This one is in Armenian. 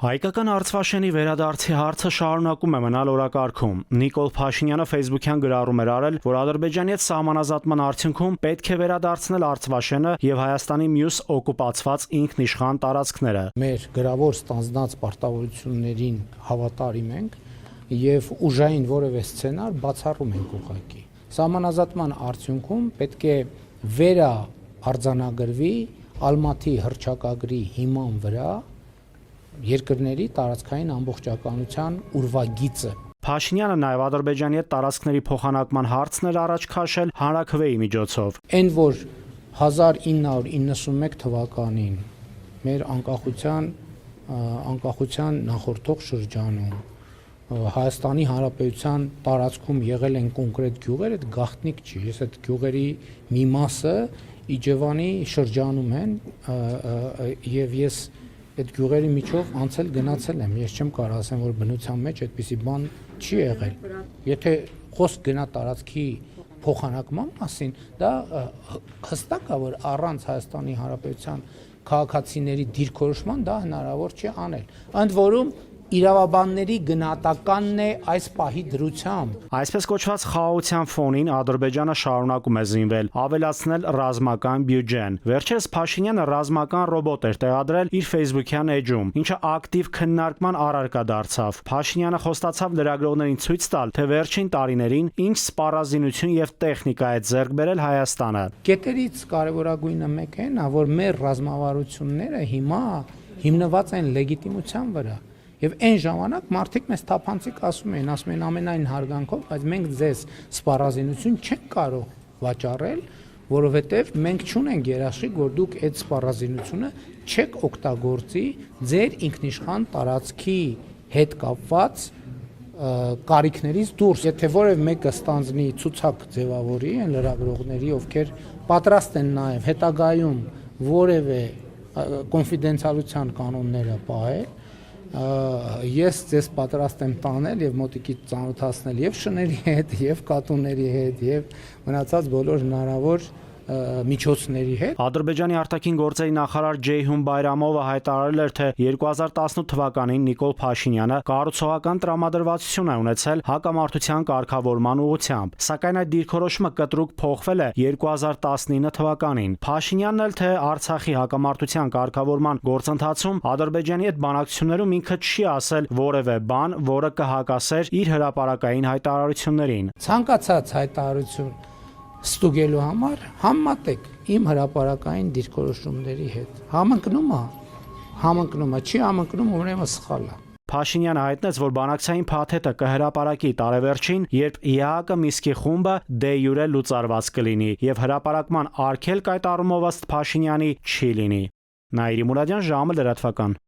Հայկական Արցվաշենի վերադարձի հարցը շարունակում է մնալ օրակարգում։ Նիկոլ Փաշինյանը Facebook-յան գրառում էր արել, որ Ադրբեջանի հետ սահմանազատման արդյունքում պետք է վերադարձնել Արցվաշենը եւ Հայաստանի մյուս օկուպացված ինքնիշխան տարածքները։ Մեր գրավոր ստանձնած պարտավորություններին հավատարիմ ենք եւ ուժային որևէ սցենար բացառում ենք ուղղակի։ Սահմանազատման արդյունքում պետք է վերաարձանագրվի Ալմատի հռչակագրի հիման վրա երկրների տարածքային ամբողջականության ուրվագիծը։ Փաշինյանը նաև Ադրբեջանի հետ տարածքների փոխանակման հարցն էր առաջ քաշել հանրաքվեի միջոցով։ Այն որ 1991 թվականին մեր անկախության նախորդող շրջանում Հայաստանի Հանրապետության տարածքում եղել են կոնկրետ գյուղեր, այդ գաղտնիք չի։ Ես այդ գյուղերի մի մասը Իջևանի շրջանում են եւ ես այդ գյուղերի միջով անցել գնացել եմ, ես չեմ կարող ասեմ, որ բնության մեջ այդպիսի բան չի եղել։ Եթե խոսք գնա տարածքի փոխանակման մասին, դա հստակ է, որ առանց Հայաստանի Հանրապետության քաղաքացիների դիրքորոշման դա հնարավոր չի անել։ Ընդ որում իրավաբանների գնահատականն է այս պահի դրությամբ։ Այսպես կոչված խաղաղության ֆոնին Ադրբեջանը շարունակում է զինվել, ավելացնել ռազմական բյուջեն։ Վերջերս Փաշինյանը ռազմական ռոբոտ էր տեղադրել իր Facebook-յան էջում, ինչը ակտիվ քննարկման առարկա դարձավ։ Փաշինյանը խոստացավ լրագրողներին ցույց տալ, թե վերջին տարիներին ինչ սպառազինություն եւ տեխնիկա է ձեռք բերել Հայաստանը։ Կետերից կարևորագույնը մեկն է նա, որ մեր ռազմավարությունները հիմա հիմնված են լեգիտիմության վրա։ Եվ այն ժամանակ մարդիկ մեզ թափանցիկ ասում են ամենայն հարգանքով, բայց մենք ձեզ սպառազինություն չենք կարող վաճառել, որովհետև մենք չունենք երաշխիք, որ դուք այդ սպառազինությունը չեք օգտագործի ձեր ինքնիշխան տարածքի հետ կապված կարիքներից դուրս։ Եթե որևէ մեկը ստանձնի ցուցակ ձևավորի այն լրագրողների, ովքեր պատրաստ են նաև հետագայում որևէ կոնֆիդենցիալության կանոնները պահել, ես ձեզ պատրաստ եմ տանել եւ մոտիկից ծանոթացնել եւ շների հետ, եւ կատուների հետ, եւ մնացած բոլոր հնարավոր միջոցների հետ։ Ադրբեջանի արտաքին գործերի նախարար Ջեյհուն Բայրամովը հայտարարել էր, թե 2018 թվականին Նիկոլ Փաշինյանը կառուցողական տրամադրվածություն է ունեցել հակամարտության կարգավորման ուղղությամբ, սակայն այդ դիրքորոշումը կտրուկ փոխվել է 2019 թվականին։ Փաշինյանն էլ թե Արցախի հակամարտության կարգավորման գործընթացում Ադրբեջանի հետ բանակցություններում ինքը չի ասել որևէ բան, որը կհակասեր իր հրապարակային հայտարարություններին։ Ցանկացած հայտարարություն ստուգելու համար համատեք իմ հրապարակային դիրքորոշումների հետ։ Համընկնում է, չի համընկնում, ուրեմն սխալ է։ Փաշինյանը հայտնեց, որ բանակցային փաթեթը կհրապարակի տարեվերջին, երբ ԵԱՀԿ Միսկի խումբը դե յուրե լուծարված կլինի եւ հրապարակման արգելք այդ առումով ըստ Փաշինյանի չի լինի։ Նաիրի Մուրադյան, ժամը լրատվական։